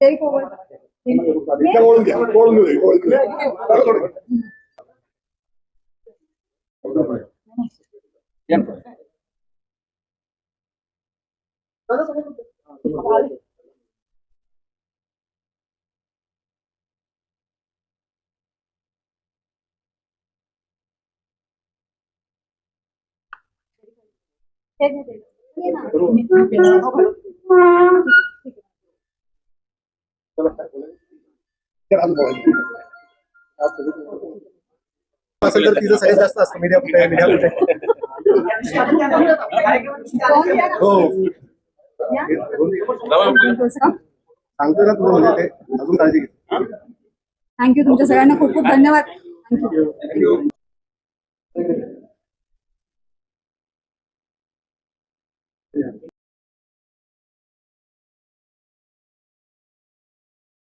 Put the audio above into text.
Take over. असेल तर तिचं साईज जास्त असतं मीडिया कुठे हो सांगतो ना तुझं म्हणजे ते अजून काळजी घे. थँक्यू. तुमच्या सगळ्यांना खूप खूप धन्यवाद. थँक्यू.